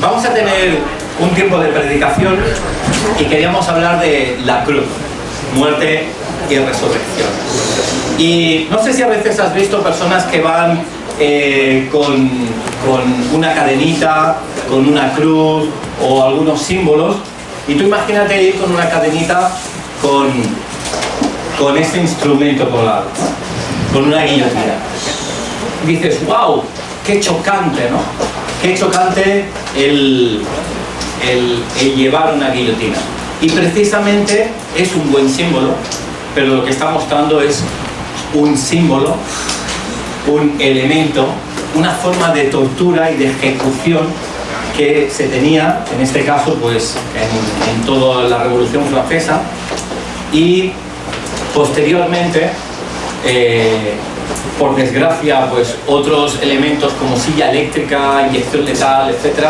Vamos a tener un tiempo de predicación y queríamos hablar de la cruz, muerte y resurrección. Y no sé si a veces has visto personas que van con una cadenita, con una cruz o algunos símbolos, y tú imagínate ir con una cadenita con este instrumento colgado, con una guillotina. Y dices, wow, qué chocante, ¿no? Qué chocante el llevar una guillotina. Y precisamente es un buen símbolo, pero lo que está mostrando es un símbolo, un elemento, una forma de tortura y de ejecución que se tenía, en este caso, pues en toda la Revolución Francesa, y posteriormente, por desgracia, pues otros elementos como silla eléctrica, inyección letal, etc.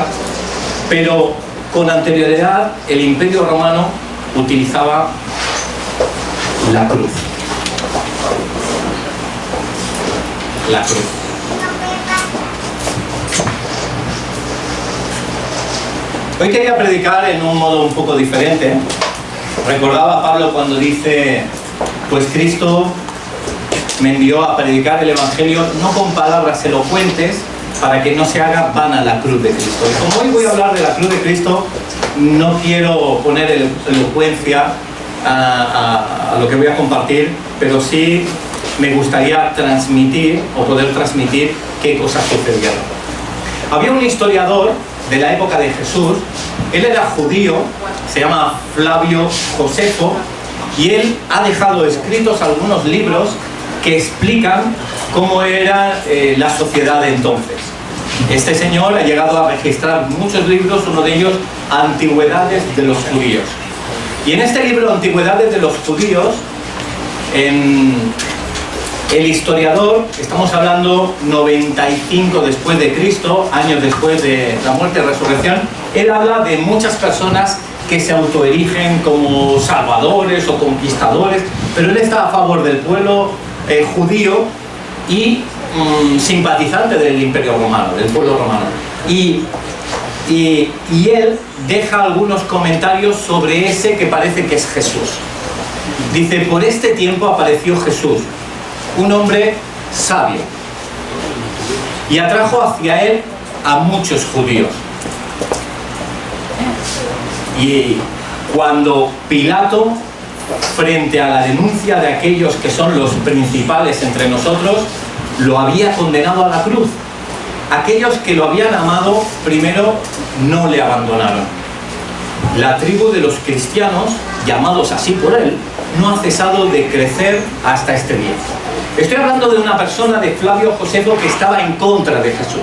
Pero con anterioridad el Imperio Romano utilizaba la cruz. La cruz. Hoy quería predicar en un modo un poco diferente. Recordaba a Pablo cuando dice, pues Cristo me envió a predicar el Evangelio no con palabras elocuentes, para que no se haga vana la cruz de Cristo. Y como hoy voy a hablar de la cruz de Cristo, no quiero poner elocuencia a lo que voy a compartir, pero sí me gustaría transmitir o poder transmitir qué cosas sucedieron. Había un historiador de la época de Jesús, él era judío, se llama Flavio Josefo, y él ha dejado escritos algunos libros que explican cómo era la sociedad de entonces. Este señor ha llegado a registrar muchos libros, uno de ellos, Antigüedades de los Judíos. Y en este libro, Antigüedades de los Judíos, el historiador, estamos hablando 95 después de Cristo, años después de la muerte y resurrección, él habla de muchas personas que se autoerigen como salvadores o conquistadores, pero él está a favor del pueblo judío y simpatizante del Imperio Romano, del pueblo romano. Y él deja algunos comentarios sobre ese que parece que es Jesús. Dice, por este tiempo apareció Jesús, un hombre sabio, y atrajo hacia él a muchos judíos. Y cuando Pilato, frente a la denuncia de aquellos que son los principales entre nosotros, lo había condenado a la cruz. Aquellos que lo habían amado primero no le abandonaron. La tribu de los cristianos, llamados así por él, no ha cesado de crecer hasta este día. Estoy hablando de una persona, de Flavio Josefo, que estaba en contra de Jesús,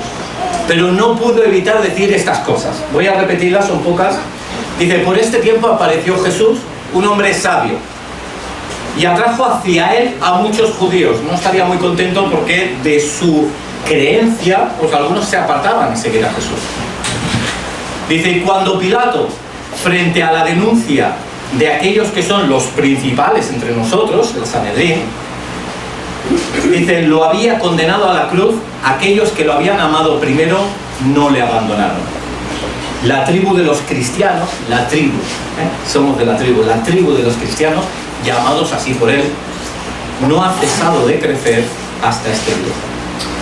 pero no pudo evitar decir estas cosas. Voy a repetirlas, son pocas. Dice, por este tiempo apareció Jesús, un hombre sabio, y atrajo hacia él a muchos judíos. No estaría muy contento porque de su creencia, pues algunos se apartaban de seguir a Jesús. Dice, y cuando Pilato, frente a la denuncia de aquellos que son los principales entre nosotros, el Sanedrín, dice, lo había condenado a la cruz, aquellos que lo habían amado primero no le abandonaron. La tribu de los cristianos, la tribu, somos de la tribu de los cristianos, llamados así por él, no ha cesado de crecer hasta este día.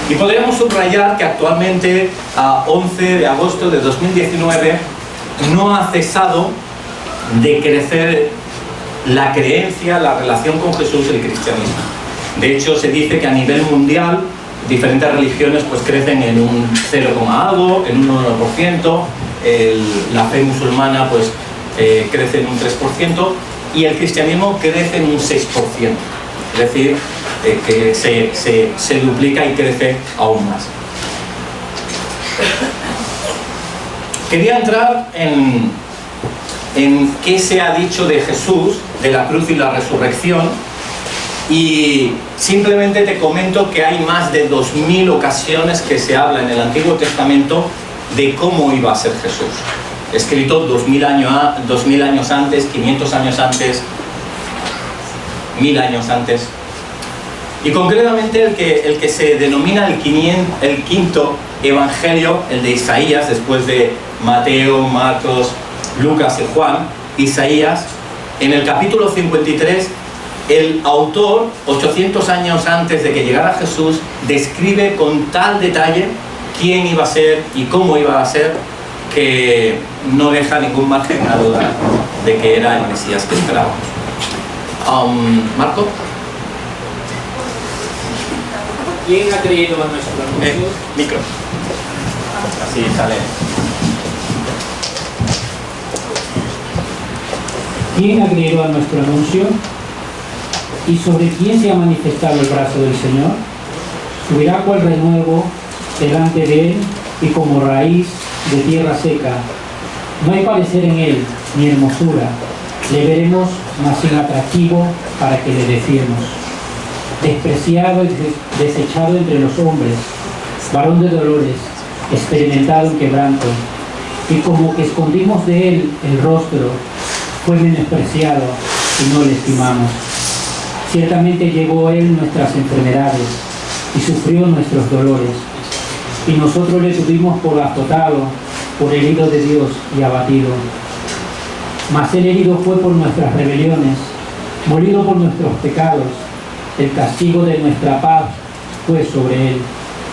Y podríamos subrayar que actualmente, a 11 de agosto de 2019, no ha cesado de crecer la creencia, la relación con Jesús y el cristianismo. De hecho, se dice que a nivel mundial, diferentes religiones pues crecen en un 0, algo, en un 1%, la fe musulmana pues crece en un 3%, y el cristianismo crece en un 6%. Es decir, que se duplica y crece aún más. Quería entrar en qué se ha dicho de Jesús, de la cruz y la resurrección, y simplemente te comento que hay más de 2000 ocasiones que se habla en el Antiguo Testamento de cómo iba a ser Jesús. Escrito 2000 años antes, 500 años antes, 1000 años antes. Y concretamente el que se denomina el quinto evangelio, el de Isaías, después de Mateo, Marcos, Lucas y Juan. Isaías, en el capítulo 53, el autor, 800 años antes de que llegara Jesús, describe con tal detalle quién iba a ser y cómo iba a ser, que no deja ningún margen a duda de que era el Mesías que esperábamos. Marco. ¿Quién ha creído a nuestro anuncio? Micro. Así sale. ¿Quién ha creído a nuestro anuncio? ¿Y sobre quién se ha manifestado el brazo del Señor? Subirá cual renuevo delante de él y como raíz de tierra seca. No hay parecer en él, ni hermosura. Le veremos, mas sin atractivo para que le defiemos. Despreciado y desechado entre los hombres, varón de dolores, experimentado en quebranto. Y como que escondimos de él el rostro, fue menospreciado y no le estimamos. Ciertamente llevó él nuestras enfermedades y sufrió nuestros dolores. Y nosotros le tuvimos por azotado, por herido de Dios y abatido. Mas el herido fue por nuestras rebeliones, molido por nuestros pecados. El castigo de nuestra paz fue sobre él,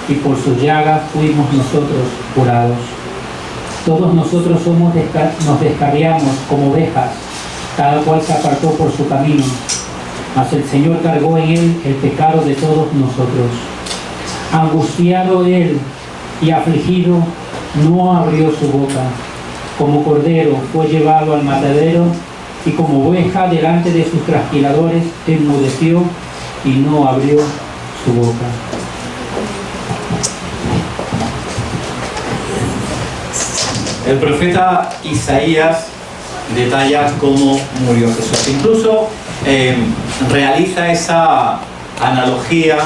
y por sus llagas fuimos nosotros curados. Todos nosotros nos descarriamos como ovejas, cada cual se apartó por su camino, mas el Señor cargó en él el pecado de todos nosotros. Angustiado él y afligido, no abrió su boca. Como cordero fue llevado al matadero, y como oveja delante de sus trasquiladores enmudeció y no abrió su boca. El profeta Isaías detalla cómo murió Jesús. Incluso realiza esa analogía,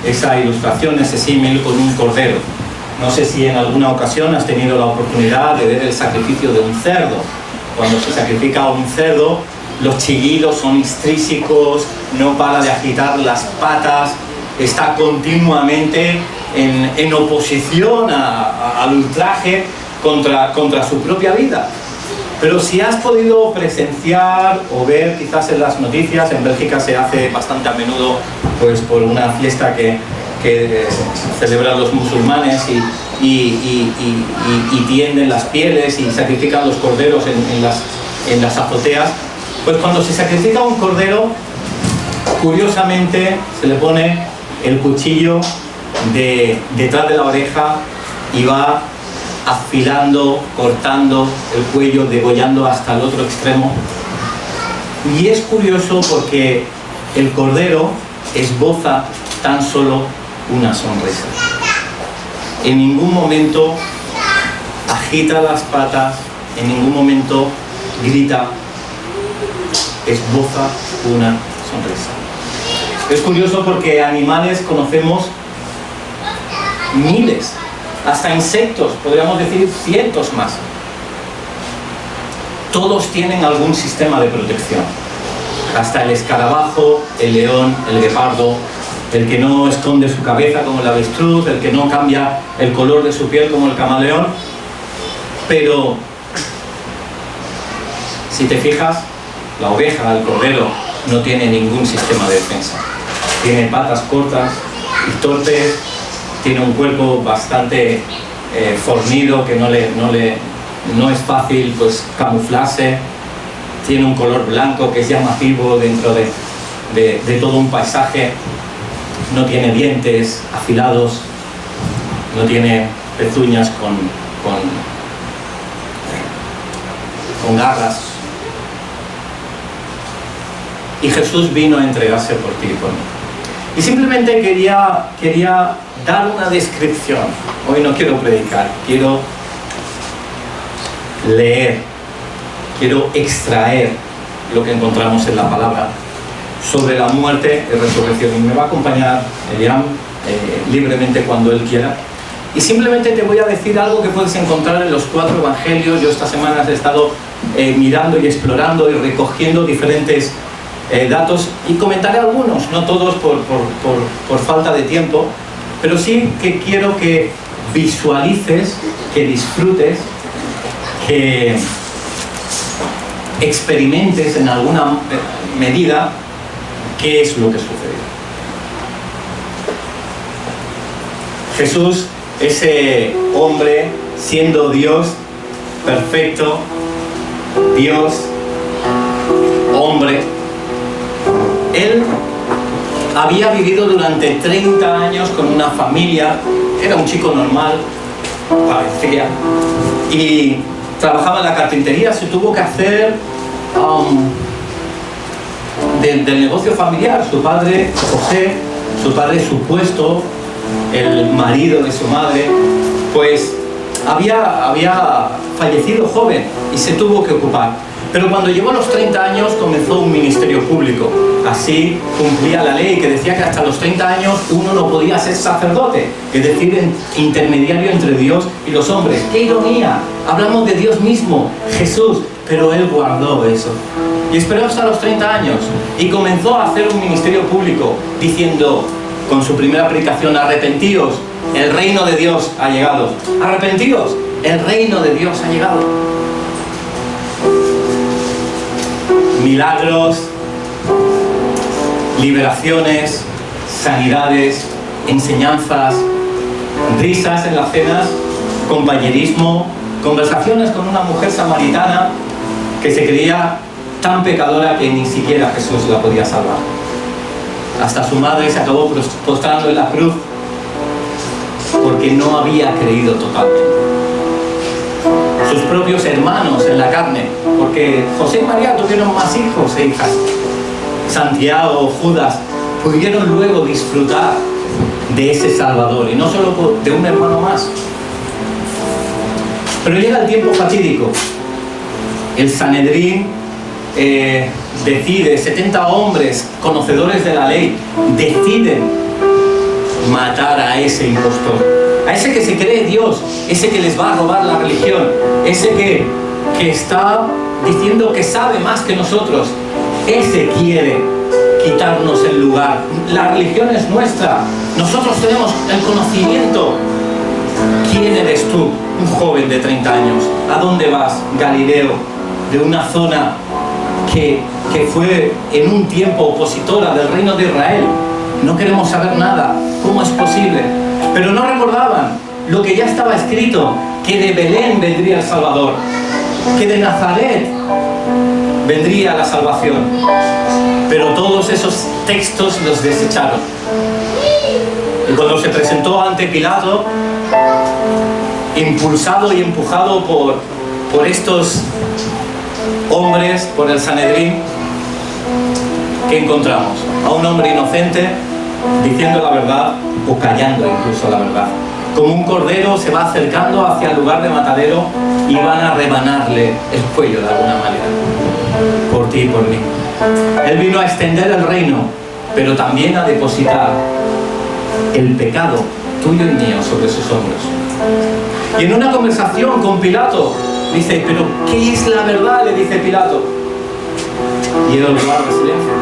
esa ilustración, ese símil con un cordero. No sé si en alguna ocasión has tenido la oportunidad de ver el sacrificio de un cerdo. Cuando se sacrifica un cerdo, los chillidos son histrísicos, no para de agitar las patas, está continuamente en oposición al ultraje contra su propia vida. Pero si has podido presenciar o ver quizás en las noticias, en Bélgica se hace bastante a menudo pues por una fiesta que celebran los musulmanes y tienden las pieles y sacrifican los corderos en las azoteas. Pues cuando se sacrifica un cordero, curiosamente se le pone el cuchillo detrás de la oreja y va afilando, cortando el cuello, degollando hasta el otro extremo. Y es curioso porque el cordero esboza tan solo una sonrisa. En ningún momento agita las patas, en ningún momento grita, esboza una sonrisa. Es curioso porque animales conocemos miles, hasta insectos, podríamos decir cientos más. Todos tienen algún sistema de protección. Hasta el escarabajo, el león, el guepardo, el que no esconde su cabeza como el avestruz, el que no cambia el color de su piel como el camaleón. Pero si te fijas, la oveja, el cordero, no tiene ningún sistema de defensa. Tiene patas cortas y torpes, tiene un cuerpo bastante fornido que no es fácil pues camuflarse, tiene un color blanco que es llamativo dentro de todo un paisaje, no tiene dientes afilados, no tiene pezuñas con garras. Y Jesús vino a entregarse por ti y por mí. Y simplemente quería dar una descripción. Hoy no quiero predicar, quiero leer, quiero extraer lo que encontramos en la palabra sobre la muerte y resurrección. Y me va a acompañar Eliam libremente cuando él quiera. Y simplemente te voy a decir algo que puedes encontrar en los 4 evangelios. Yo estas semanas he estado mirando y explorando y recogiendo diferentes datos y comentaré algunos, no todos por falta de tiempo, pero sí que quiero que visualices, que disfrutes, que experimentes en alguna medida qué es lo que sucedió. Jesús, ese hombre, siendo Dios perfecto, Dios, hombre, él había vivido durante 30 años con una familia, era un chico normal, parecía, y trabajaba en la carpintería, se tuvo que hacer del negocio familiar. Su padre, José, su padre supuesto, el marido de su madre, pues había fallecido joven y se tuvo que ocupar. Pero cuando llegó a los 30 años comenzó un ministerio público. Así cumplía la ley que decía que hasta los 30 años uno no podía ser sacerdote, es decir, intermediario entre Dios y los hombres. ¡Qué ironía! Hablamos de Dios mismo, Jesús, pero Él guardó eso. Y esperó hasta los 30 años y comenzó a hacer un ministerio público diciendo con su primera predicación: arrepentíos, el reino de Dios ha llegado. Arrepentíos, el reino de Dios ha llegado. Milagros, liberaciones, sanidades, enseñanzas, risas en las cenas, compañerismo, conversaciones con una mujer samaritana que se creía tan pecadora que ni siquiera Jesús la podía salvar. Hasta su madre se acabó postrando en la cruz porque no había creído totalmente. Sus propios hermanos en la carne, porque José y María tuvieron más hijos e hijas, Santiago, Judas, pudieron luego disfrutar de ese Salvador, y no solo de un hermano más. Pero llega el tiempo fatídico. El Sanedrín decide, 70 hombres conocedores de la ley deciden matar a ese impostor, a ese que se cree Dios, ese que les va a robar la religión, ese que está diciendo que sabe más que nosotros. Ese quiere quitarnos el lugar. La religión es nuestra, nosotros tenemos el conocimiento. ¿Quién eres tú, un joven de 30 años? ¿A dónde vas, Galileo, de una zona que fue en un tiempo opositora del reino de Israel? No queremos saber nada. ¿Cómo es posible? Pero no recordaban lo que ya estaba escrito, que de Belén vendría el Salvador, que de Nazaret vendría la salvación. Pero todos esos textos los desecharon. Y cuando se presentó ante Pilato, impulsado y empujado por estos hombres, por el Sanedrín, ¿qué encontramos? A un hombre inocente diciendo la verdad, o callando incluso la verdad. Como un cordero se va acercando hacia el lugar de matadero y van a rebanarle el cuello de alguna manera, por ti y por mí. Él vino a extender el reino, pero también a depositar el pecado tuyo y mío sobre sus hombros. Y en una conversación con Pilato dice: ¿pero qué es la verdad?, le dice Pilato. Y él guarda silencio.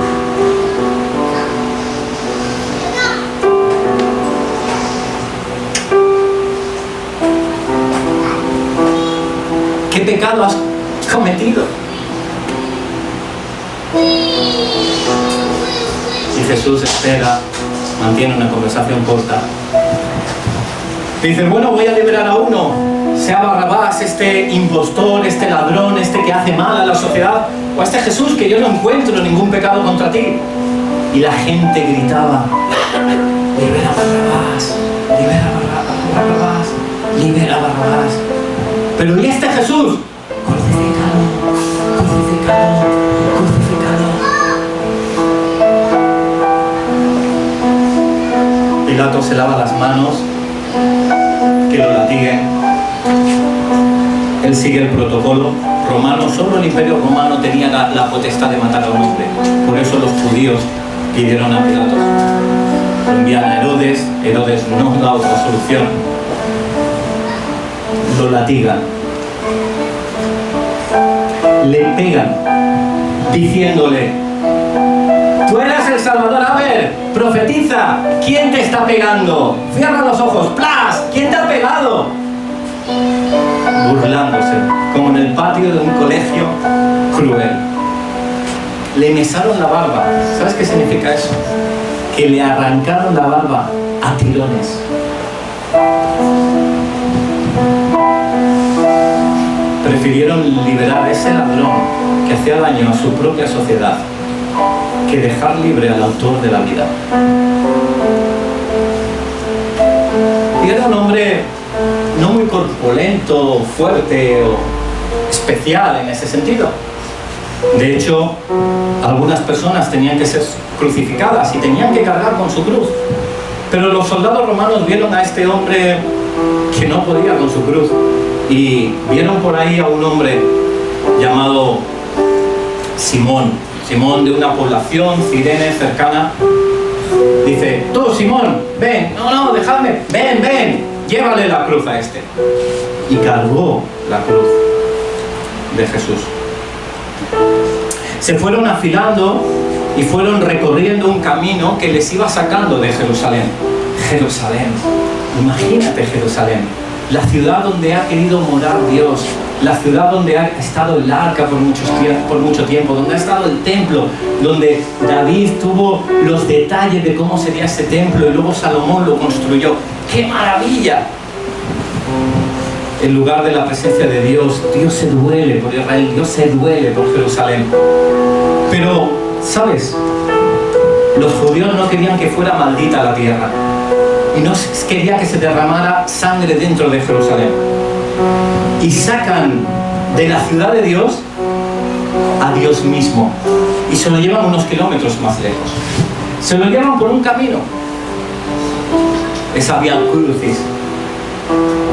¿Qué pecado has cometido? Y Jesús espera, mantiene una conversación corta. Dice: bueno, voy a liberar a uno, sea Barrabás, este impostor, este ladrón, este que hace mal a la sociedad, o a este Jesús que yo no encuentro ningún pecado contra ti. Y la gente gritaba: libera a Barrabás, libera a Barrabás, libera a Barrabás. Pero ¿y este Jesús? Crucificado, crucificado, crucificado. Pilato se lava las manos, que lo latiguen. Él sigue el protocolo romano. Solo el Imperio Romano tenía la potestad de matar a un hombre. Por eso los judíos pidieron a Pilato. Lo envían a Herodes. Herodes no da otra solución. Lo latigan, le pegan, diciéndole: Salvador, a ver, profetiza, ¿quién te está pegando? Cierra los ojos, ¡plas! ¿Quién te ha pegado? Burlándose, como en el patio de un colegio cruel. Le mesaron la barba. ¿Sabes qué significa eso? Que le arrancaron la barba a tirones. Prefirieron liberar a ese ladrón que hacía daño a su propia sociedad que dejar libre al autor de la vida. Y era un hombre no muy corpulento, fuerte o especial en ese sentido. De hecho, algunas personas tenían que ser crucificadas y tenían que cargar con su cruz. Pero los soldados romanos vieron a este hombre que no podía con su cruz y vieron por ahí a un hombre llamado Simón de una población Cirene cercana. Dice: tú, Simón, ven, no, dejadme, ven, llévale la cruz a este. Y cargó la cruz de Jesús. Se fueron afilando y fueron recorriendo un camino que les iba sacando de Jerusalén. Jerusalén, imagínate Jerusalén, la ciudad donde ha querido morar Dios, la ciudad donde ha estado el arca por mucho tiempo, donde ha estado el templo, donde David tuvo los detalles de cómo sería ese templo y luego Salomón lo construyó. ¡Qué maravilla! En lugar de la presencia de Dios, Dios se duele por Israel, Dios se duele por Jerusalén. Pero, ¿sabes? Los judíos no querían que fuera maldita la tierra y no quería que se derramara sangre dentro de Jerusalén. Y sacan de la ciudad de Dios a Dios mismo y se lo llevan unos kilómetros más lejos. Se lo llevan por un camino, esa vía crucis,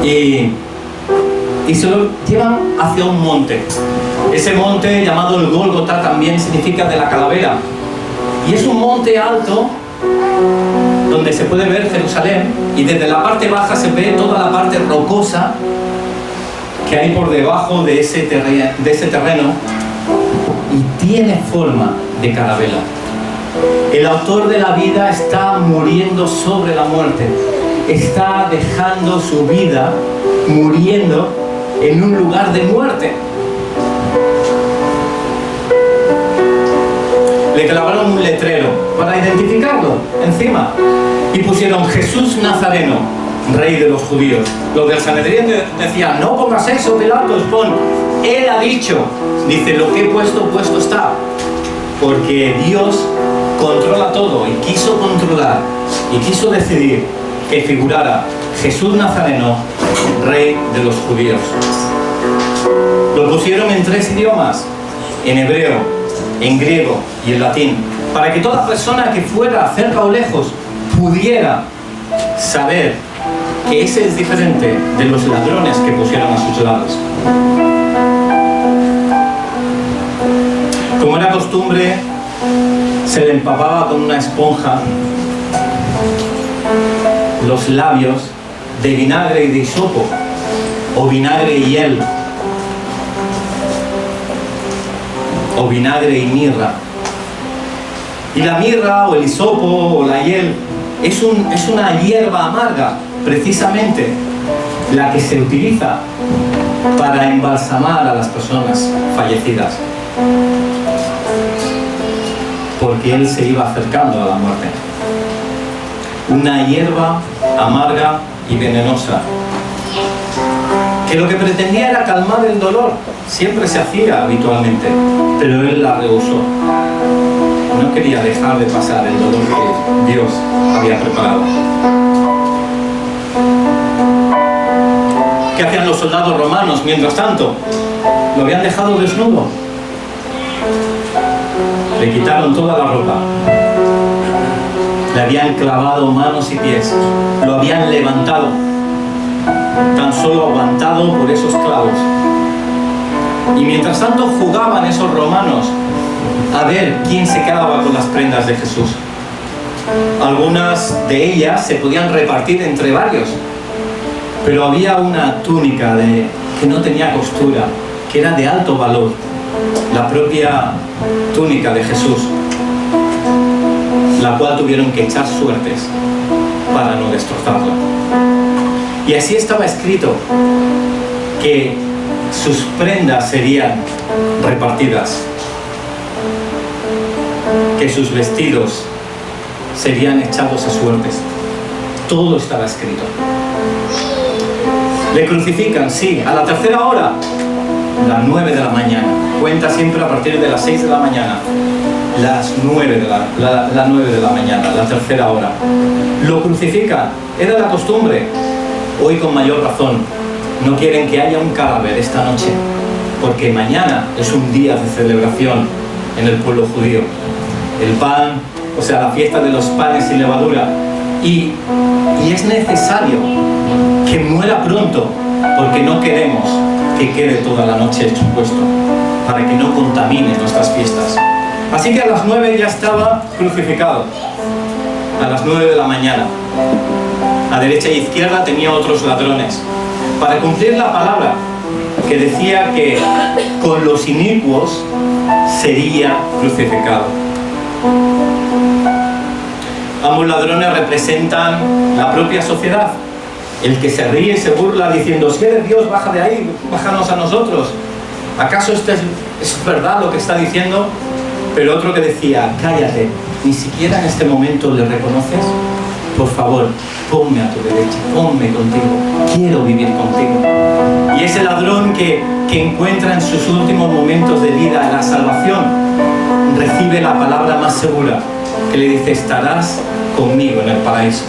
y se lo llevan hacia un monte. Ese monte, llamado el Gólgota, también significa de la calavera, y es un monte alto donde se puede ver Jerusalén, y desde la parte baja se ve toda la parte rocosa que hay por debajo de ese terreno, y tiene forma de calavera. El autor de la vida está muriendo sobre la muerte, está dejando su vida muriendo en un lugar de muerte. Le clavaron un letrero para identificarlo encima y pusieron: Jesús Nazareno, Rey de los judíos. Los del Sanedrín decían: no pongas eso, Pilatos, pon Él ha dicho. Dice: lo que he puesto, puesto está. Porque Dios controla todo y quiso controlar y quiso decidir que figurara Jesús Nazareno, Rey de los judíos. Lo pusieron en 3 idiomas: en hebreo, en griego y en latín, para que toda persona que fuera cerca o lejos pudiera saber que ese es diferente de los ladrones que pusieron a sus lados. Como era costumbre, se le empapaba con una esponja los labios de vinagre y de hisopo, o vinagre y hiel, o vinagre y mirra. Y la mirra o el hisopo o la hiel es una hierba amarga, precisamente la que se utiliza para embalsamar a las personas fallecidas, porque él se iba acercando a la muerte. Una hierba amarga y venenosa, que lo que pretendía era calmar el dolor. Siempre se hacía habitualmente, pero él la rehusó. No quería dejar de pasar el dolor que Dios había preparado. ¿Qué hacían los soldados romanos mientras tanto? Lo habían dejado desnudo. Le quitaron toda la ropa. Le habían clavado manos y pies. Lo habían levantado, tan solo aguantado por esos clavos. Y mientras tanto jugaban esos romanos a ver quién se quedaba con las prendas de Jesús. Algunas de ellas se podían repartir entre varios, pero había una túnica que no tenía costura, que era de alto valor, la propia túnica de Jesús. la cual tuvieron que echar suertes para no destrozarla. Y así estaba escrito que sus prendas serían repartidas, que sus vestidos serían echados a suertes. Todo estaba escrito. Le crucifican, sí, a la tercera hora, las 9 de la mañana. Cuenta siempre a partir de las 6 de la mañana. Las 9 de la mañana, la tercera hora. Lo crucifican. Era la costumbre. Hoy con mayor razón. No quieren que haya un cadáver esta noche, porque mañana es un día de celebración en el pueblo judío. El pan, o sea, la fiesta de los panes sin levadura. Y es necesario que muera pronto, porque no queremos que quede toda la noche expuesto, para que no contamine nuestras fiestas. Así que a las 9 ya estaba crucificado, a las 9 de la mañana. A derecha e izquierda tenía otros ladrones, para cumplir la palabra que decía que con los inicuos sería crucificado. Ambos ladrones representan la propia sociedad. El que se ríe y se burla diciendo: si eres Dios, baja de ahí, bájanos a nosotros. ¿Acaso esto es verdad lo que está diciendo? Pero otro que decía: cállate, ni siquiera en este momento le reconoces. Por favor, ponme a tu derecha, ponme contigo, quiero vivir contigo. Y ese ladrón que encuentra en sus últimos momentos de vida la salvación, recibe la palabra más segura, que le dice: estarás conmigo en el paraíso.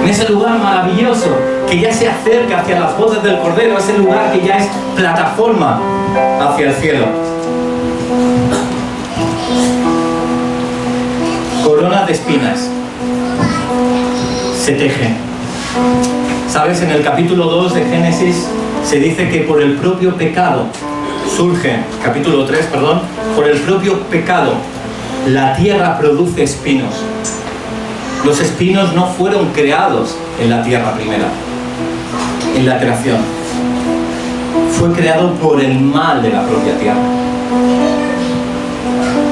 En ese lugar maravilloso que ya se acerca hacia las bodas del Cordero, ese lugar que ya es plataforma hacia el cielo. Coronas de espinas se tejen. ¿Sabes? En el capítulo 2 de Génesis se dice que por el propio pecado surge, capítulo 3, perdón, por el propio pecado la tierra produce espinos. Los espinos no fueron creados en la tierra primera, en la creación. Fue creado por el mal de la propia tierra.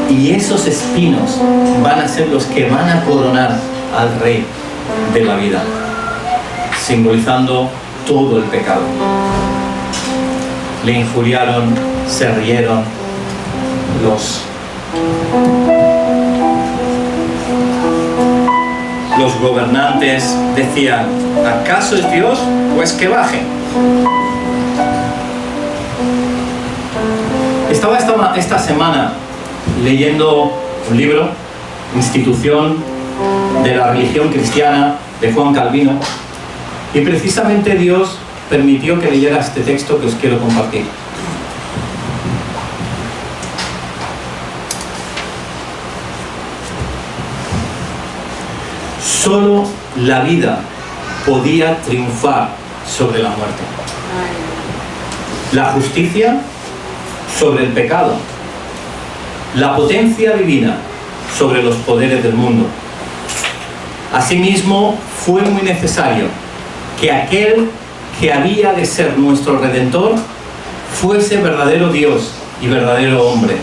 Y esos espinos van a ser los que van a coronar al Rey de la vida, simbolizando todo el pecado. Le injuriaron, se rieron, los gobernantes decían: ¿acaso es Dios? Pues que baje. Estaba esta semana leyendo un libro, Institución de la Religión Cristiana, de Juan Calvino, y precisamente Dios permitió que leyera este texto que os quiero compartir. Solo la vida podía triunfar sobre la muerte. La justicia sobre el pecado. La potencia divina sobre los poderes del mundo. Asimismo, fue muy necesario que aquel que había de ser nuestro Redentor fuese verdadero Dios y verdadero hombre,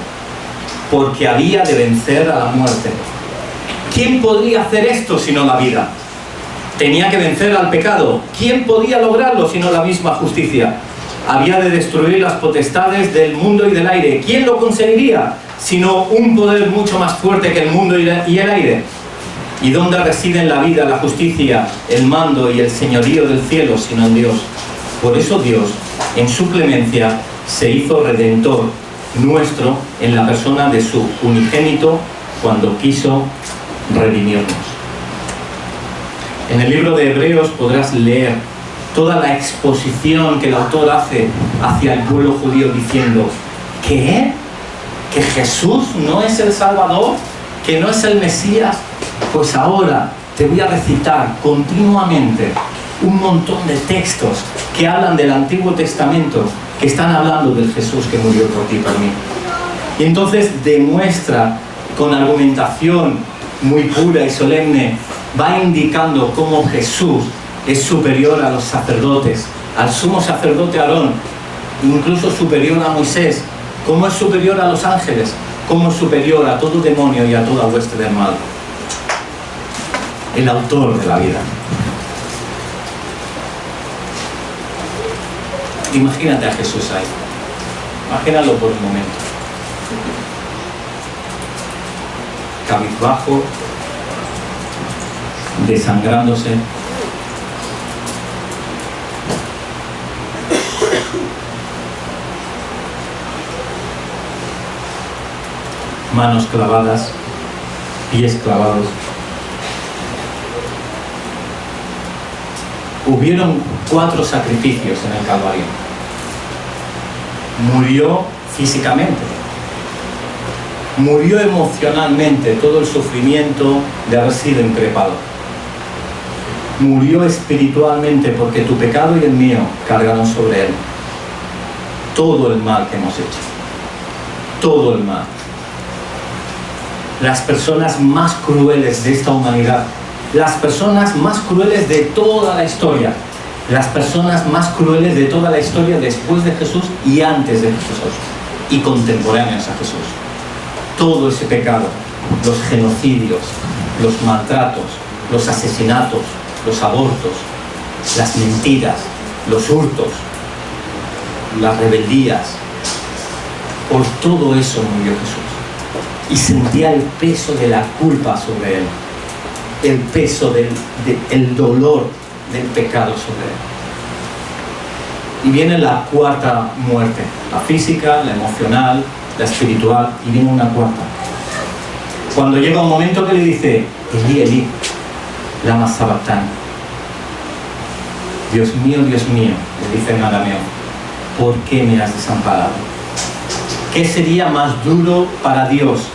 porque había de vencer a la muerte. ¿Quién podría hacer esto sino la vida? Tenía que vencer al pecado. ¿Quién podía lograrlo sino la misma justicia? Había de destruir las potestades del mundo y del aire. ¿Quién lo conseguiría sino un poder mucho más fuerte que el mundo y el aire? ¿Y dónde residen la vida, la justicia, el mando y el señorío del cielo sino en Dios? Por eso Dios, en su clemencia, se hizo redentor nuestro en la persona de su unigénito cuando quiso redimirnos. En el libro de Hebreos podrás leer toda la exposición que el autor hace hacia el pueblo judío diciendo: ¿qué? ¿Que Jesús no es el Salvador? ¿Que no es el Mesías? Pues ahora te voy a recitar continuamente un montón de textos que hablan del Antiguo Testamento, que están hablando del Jesús que murió por ti y por mí. Y entonces demuestra con argumentación muy pura y solemne, va indicando cómo Jesús es superior a los sacerdotes, al sumo sacerdote Aarón, incluso superior a Moisés, cómo es superior a los ángeles, cómo es superior a todo demonio y a toda hueste del mal. el autor de la vida. Imagínate a Jesús ahí. Imagínalo por un momento. Cabizbajo, desangrándose. Manos clavadas, pies clavados. Hubieron 4 sacrificios en el Calvario. Murió físicamente, murió emocionalmente, todo el sufrimiento de haber sido increpado. Murió espiritualmente porque tu pecado y el mío cargaron sobre él todo el mal que hemos hecho. Todo el mal. Las personas más crueles de esta humanidad, las personas más crueles de toda la historia, las personas más crueles de toda la historia después de Jesús y antes de Jesús y contemporáneos a Jesús. Todo ese pecado, los genocidios, los maltratos, los asesinatos, los abortos, las mentiras, los hurtos, las rebeldías, por todo eso murió Jesús. Y sentía el peso de la culpa sobre él, el peso del dolor del pecado sobre él. Y viene la 4ª muerte, la física, la emocional, la espiritual, y viene una 4ª. Cuando llega un momento que le dice, Elí, Elí, lama sabactani. Dios mío, le dice en arameo, ¿por qué me has desamparado? ¿Qué sería más duro para Dios?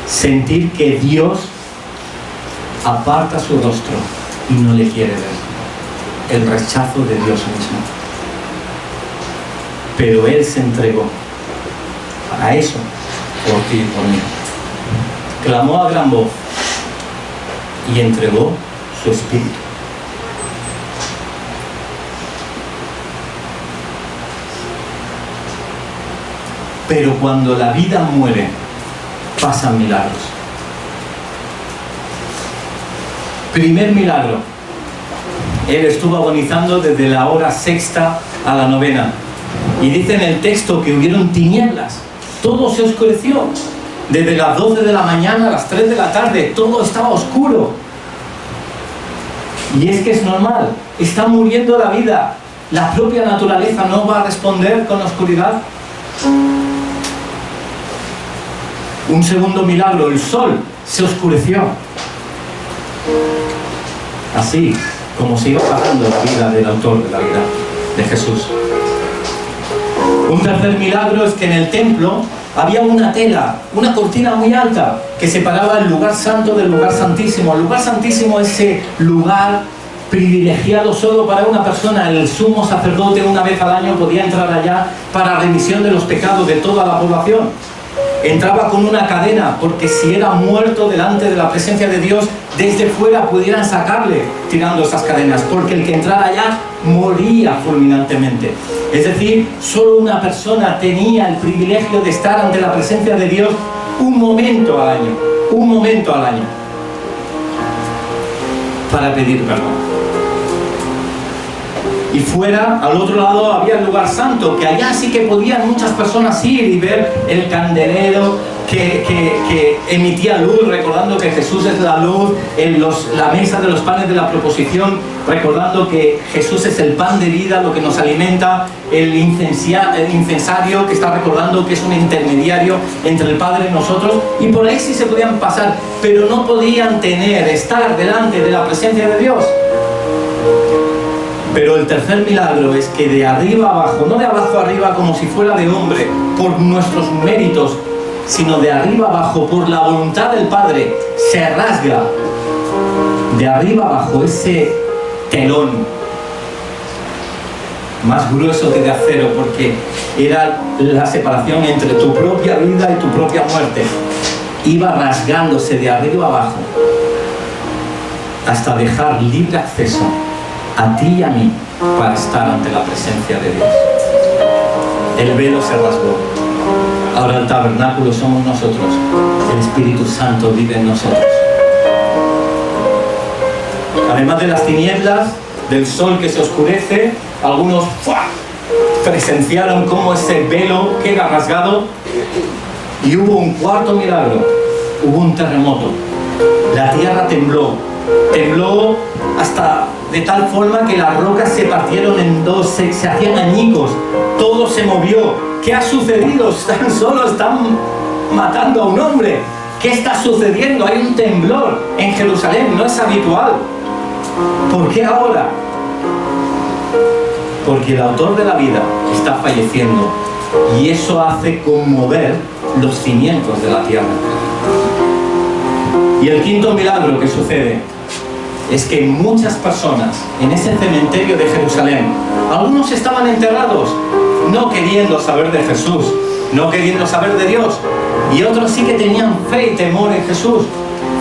Sentir que Dios aparta su rostro y no le quiere ver. El rechazo de Dios mismo. Pero Él se entregó para eso, por ti y por mí. Clamó a gran voz y entregó su espíritu. Pero cuando la vida muere, pasan milagros. Primer milagro. Él estuvo agonizando desde la hora 6ª a la 9ª. Y dice en el texto que hubieron tinieblas. Todo se oscureció. Desde las 12 de la mañana a las 3 de la tarde, todo estaba oscuro. Y es que es normal. Está muriendo la vida. La propia naturaleza no va a responder con la oscuridad. Un segundo milagro, el sol se oscureció. Así como se iba pasando la vida del autor de la vida, de Jesús. Un tercer milagro es que en el templo había una tela, una cortina muy alta que separaba el lugar santo del lugar santísimo. El lugar santísimo es ese lugar privilegiado solo para una persona. El sumo sacerdote una vez al año podía entrar allá para remisión de los pecados de toda la población. Entraba con una cadena, porque si era muerto delante de la presencia de Dios, desde fuera pudieran sacarle tirando esas cadenas, porque el que entrara allá moría fulminantemente. Es decir, solo una persona tenía el privilegio de estar ante la presencia de Dios un momento al año, para pedir perdón. Y fuera, al otro lado, había el lugar santo, que allá sí que podían muchas personas ir y ver el candelero que emitía luz, recordando que Jesús es la luz, la mesa de los panes de la proposición, recordando que Jesús es el pan de vida, lo que nos alimenta, el incensario que está recordando que es un intermediario entre el Padre y nosotros, y por ahí sí se podían pasar, pero no podían estar delante de la presencia de Dios. Pero el tercer milagro es que de arriba abajo, no de abajo arriba como si fuera de hombre, por nuestros méritos, sino de arriba abajo, por la voluntad del Padre, se rasga de arriba abajo ese telón más grueso que de acero, porque era la separación entre tu propia vida y tu propia muerte. Iba rasgándose de arriba abajo hasta dejar libre acceso a ti y a mí para estar ante la presencia de Dios. El velo se rasgó. Ahora el tabernáculo somos nosotros. El Espíritu Santo vive en nosotros. Además de las tinieblas, del sol que se oscurece, algunos presenciaron cómo ese velo queda rasgado, y hubo un cuarto milagro, hubo un terremoto. La tierra tembló hasta de tal forma que las rocas se partieron en dos, se hacían añicos, todo se movió. ¿Qué ha sucedido? Están matando a un hombre. ¿Qué está sucediendo? Hay un temblor en Jerusalén, no es habitual. ¿Por qué ahora? Porque el autor de la vida está falleciendo, y eso hace conmover los cimientos de la tierra. Y el quinto milagro que sucede es que muchas personas en ese cementerio de Jerusalén, algunos estaban enterrados no queriendo saber de Jesús, no queriendo saber de Dios, y otros sí que tenían fe y temor en Jesús,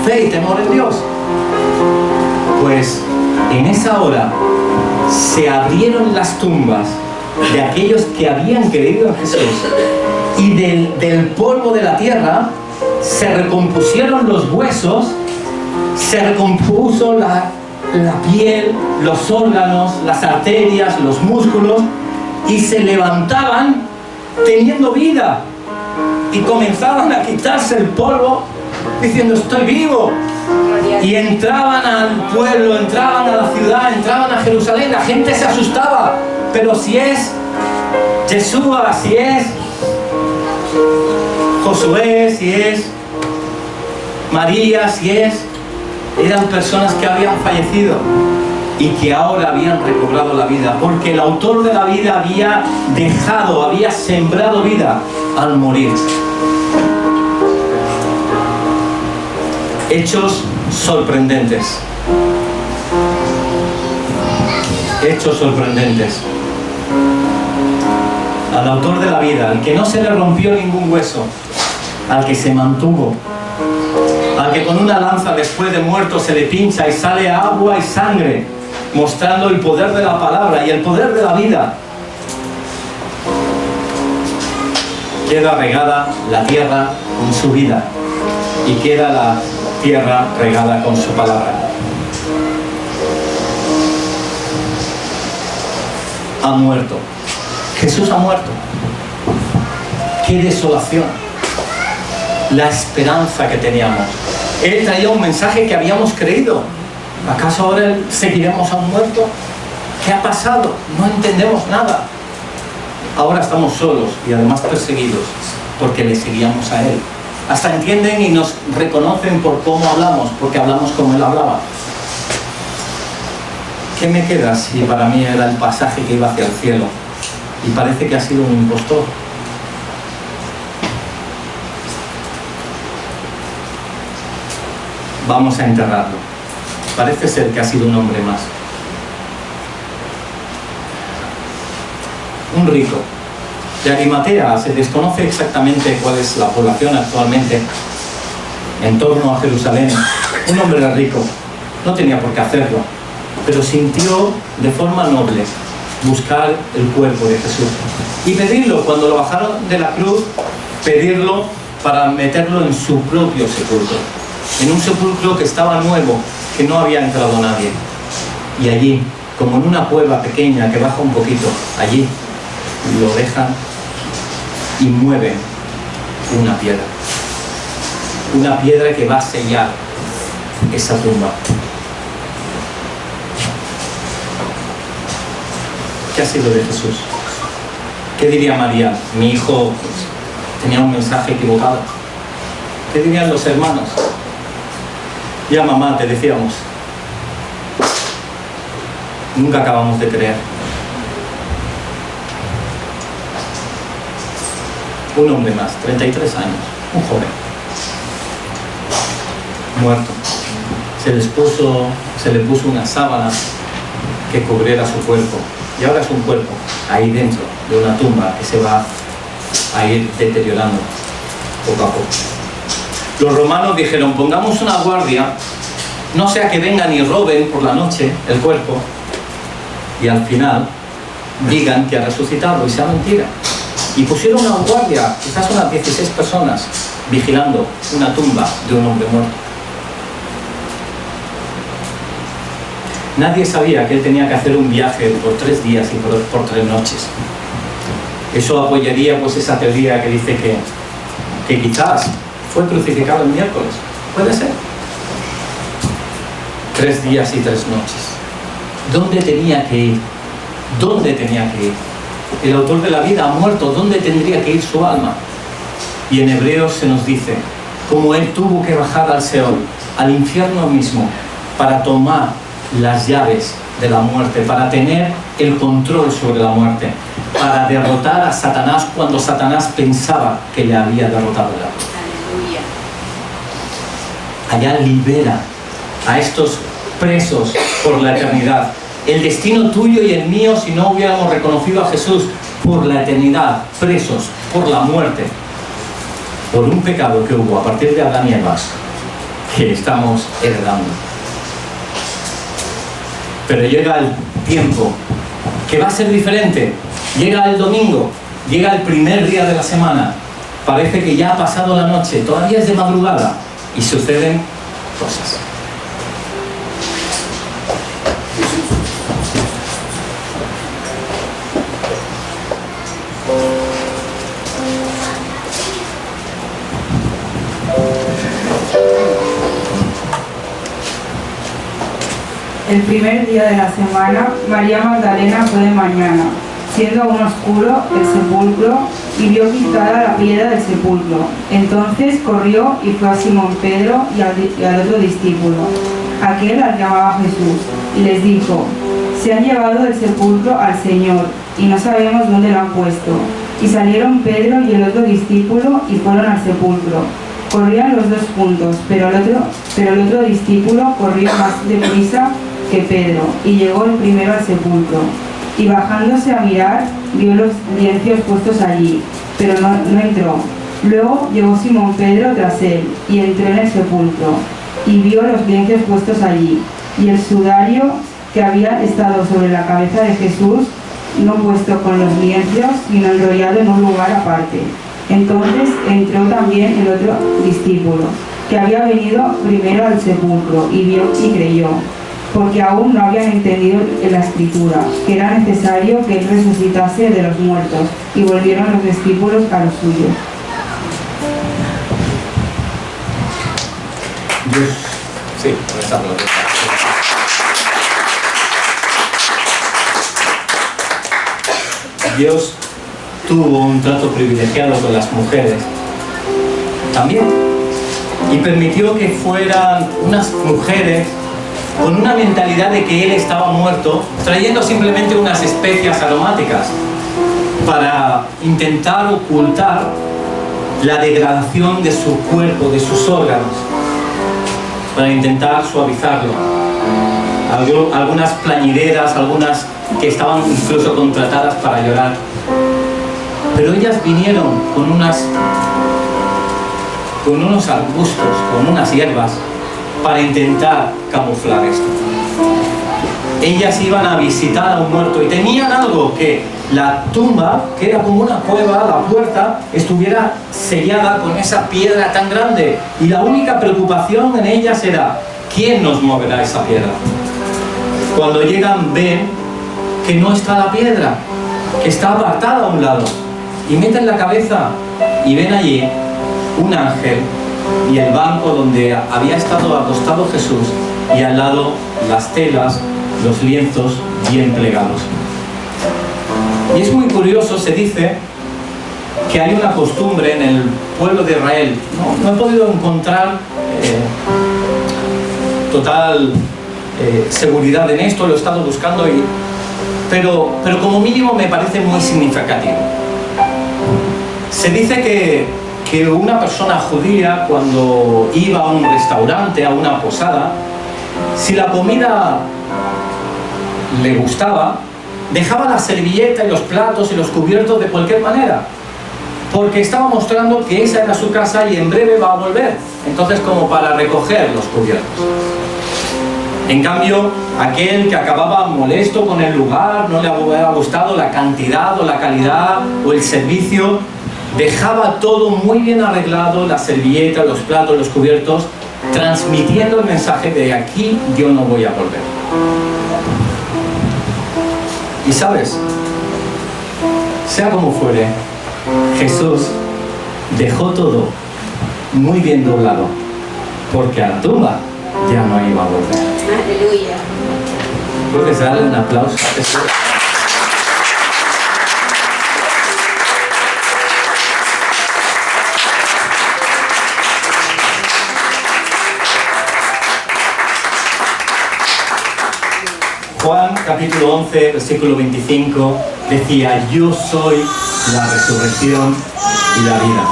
fe y temor en Dios. Pues en esa hora se abrieron las tumbas de aquellos que habían creído en Jesús, y del polvo de la tierra se recompusieron los huesos, se recompuso la piel, los órganos, las arterias, los músculos, y se levantaban teniendo vida, y comenzaban a quitarse el polvo diciendo: estoy vivo. Y entraban al pueblo, entraban a la ciudad, entraban a Jerusalén. La gente se asustaba, pero si es Yeshua, si es Josué, si es María, eran personas que habían fallecido y que ahora habían recobrado la vida, porque el autor de la vida había sembrado vida al morir. Hechos sorprendentes. Hechos sorprendentes. Al autor de la vida, al que no se le rompió ningún hueso, al que se mantuvo, al que con una lanza después de muerto se le pincha y sale agua y sangre, mostrando el poder de la palabra y el poder de la vida. Queda regada la tierra con su vida, y queda la tierra regada con su palabra. Ha muerto. Jesús ha muerto. ¡Qué desolación! La esperanza que teníamos. Él traía un mensaje que habíamos creído. ¿Acaso ahora seguiremos a un muerto? ¿Qué ha pasado? No entendemos nada. Ahora estamos solos y además perseguidos porque le seguíamos a Él. Hasta entienden y nos reconocen por cómo hablamos, porque hablamos como Él hablaba. ¿Qué me queda si para mí era el pasaje que iba hacia el cielo? Y parece que ha sido un impostor. Vamos a enterrarlo. Parece ser que ha sido un hombre más. Un rico. De Arimatea se desconoce exactamente cuál es la población actualmente en torno a Jerusalén. Un hombre era rico, no tenía por qué hacerlo, pero sintió de forma noble buscar el cuerpo de Jesús y pedirlo cuando lo bajaron de la cruz, pedirlo para meterlo en su propio sepulcro, en un sepulcro que estaba nuevo, que no había entrado nadie. Y allí, como en una cueva pequeña que baja un poquito, allí lo dejan y mueven una piedra que va a sellar esa tumba. ¿Qué ha sido de Jesús? ¿Qué diría María? Mi hijo tenía un mensaje equivocado. ¿Qué dirían los hermanos? Ya mamá, te decíamos. Nunca acabamos de creer. Un hombre más, 33 años, un joven, muerto. Se le puso una sábana que cubriera su cuerpo. Y ahora es un cuerpo ahí dentro de una tumba que se va a ir deteriorando poco a poco. Los romanos dijeron: pongamos una guardia, no sea que vengan y roben por la noche el cuerpo y al final digan que ha resucitado y sea mentira. Y pusieron una guardia, quizás unas 16 personas, vigilando una tumba de un hombre muerto. Nadie sabía que él tenía que hacer un viaje por 3 días y por 3 noches. Eso apoyaría pues esa teoría que dice que quizás fue crucificado el miércoles. Puede ser. 3 días y 3 noches. ¿Dónde tenía que ir? ¿Dónde tenía que ir? El autor de la vida ha muerto. ¿Dónde tendría que ir su alma? Y en Hebreos se nos dice cómo él tuvo que bajar al Seol, al infierno mismo, para tomar las llaves de la muerte, para tener el control sobre la muerte, para derrotar a Satanás cuando Satanás pensaba que le había derrotado ya. Allá libera a estos presos por la eternidad. El destino tuyo y el mío, si no hubiéramos reconocido a Jesús por la eternidad, presos por la muerte, por un pecado que hubo a partir de Adán y Eva, que estamos heredando. Pero llega el tiempo que va a ser diferente. Llega el domingo, llega el primer día de la semana. Parece que ya ha pasado la noche, todavía es de madrugada y suceden cosas. El primer día de la semana, María Magdalena fue de mañana, siendo aún oscuro el sepulcro, y vio quitada la piedra del sepulcro. Entonces corrió y fue a Simón Pedro y al otro discípulo, aquel al que llamaba Jesús, y les dijo: se han llevado del sepulcro al Señor, y no sabemos dónde lo han puesto. Y salieron Pedro y el otro discípulo y fueron al sepulcro. Corrían los dos juntos, pero el otro discípulo corrió más deprisa que Pedro, y llegó el primero al sepulcro. Y bajándose a mirar, vio los lienzos puestos allí, pero no entró. Luego llegó Simón Pedro tras él, y entró en el sepulcro, y vio los lienzos puestos allí, y el sudario que había estado sobre la cabeza de Jesús, no puesto con los lienzos, sino enrollado en un lugar aparte. Entonces entró también el otro discípulo, que había venido primero al sepulcro, y vio y creyó, porque aún no habían entendido en la Escritura, que era necesario que él resucitase de los muertos, y volvieron los discípulos a los suyos. Dios, sí, rezarlo. Dios tuvo un trato privilegiado con las mujeres también, y permitió que fueran unas mujeres con una mentalidad de que él estaba muerto, trayendo simplemente unas especias aromáticas para intentar ocultar la degradación de su cuerpo, de sus órganos, para intentar suavizarlo. Algunas plañideras, algunas que estaban incluso contratadas para llorar. Pero ellas vinieron con unos arbustos, con unas hierbas, para intentar camuflar esto. Ellas iban a visitar a un muerto y tenían algo: que la tumba, que era como una cueva, la puerta estuviera sellada con esa piedra tan grande, y la única preocupación en ellas era: ¿quién nos moverá esa piedra? Cuando llegan, ven que no está la piedra, que está apartada a un lado, y meten la cabeza y ven allí un ángel y el banco donde había estado acostado Jesús, y al lado las telas, los lienzos bien plegados. Y es muy curioso, se dice que hay una costumbre en el pueblo de Israel, no he podido encontrar total seguridad en esto, lo he estado buscando, pero como mínimo me parece muy significativo. Se dice que una persona judía, cuando iba a un restaurante, a una posada, si la comida le gustaba, dejaba la servilleta y los platos y los cubiertos de cualquier manera, porque estaba mostrando que esa era su casa y en breve va a volver, entonces como para recoger los cubiertos. En cambio, aquel que acababa molesto con el lugar, no le había gustado la cantidad o la calidad o el servicio, dejaba todo muy bien arreglado, la servilleta, los platos, los cubiertos, transmitiendo el mensaje de: aquí yo no voy a volver. Y sabes, sea como fuere, Jesús dejó todo muy bien doblado, porque a la tumba ya no iba a volver. Aleluya. ¿Puedes darle un aplauso a Jesús? Juan capítulo 11, versículo 25 decía: yo soy la resurrección y la vida.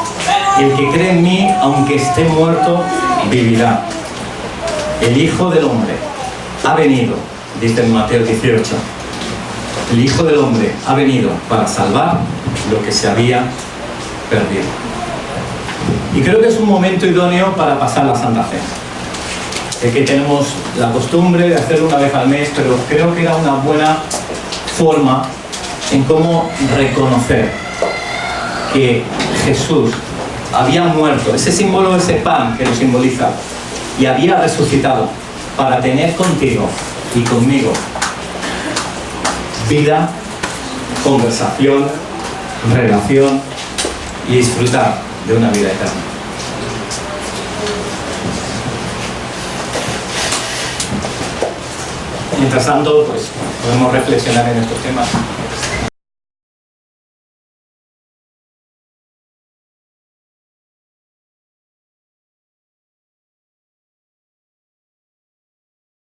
El que cree en mí, aunque esté muerto, vivirá. El Hijo del Hombre ha venido, dice en Mateo 18, el Hijo del Hombre ha venido para salvar lo que se había perdido. Y creo que es un momento idóneo para pasar la Santa Cena. Sé que tenemos la costumbre de hacerlo una vez al mes, pero creo que era una buena forma en cómo reconocer que Jesús había muerto, ese símbolo, ese pan que lo simboliza, y había resucitado para tener contigo y conmigo vida, conversación, relación y disfrutar de una vida eterna. Mientras tanto, pues podemos reflexionar en estos temas.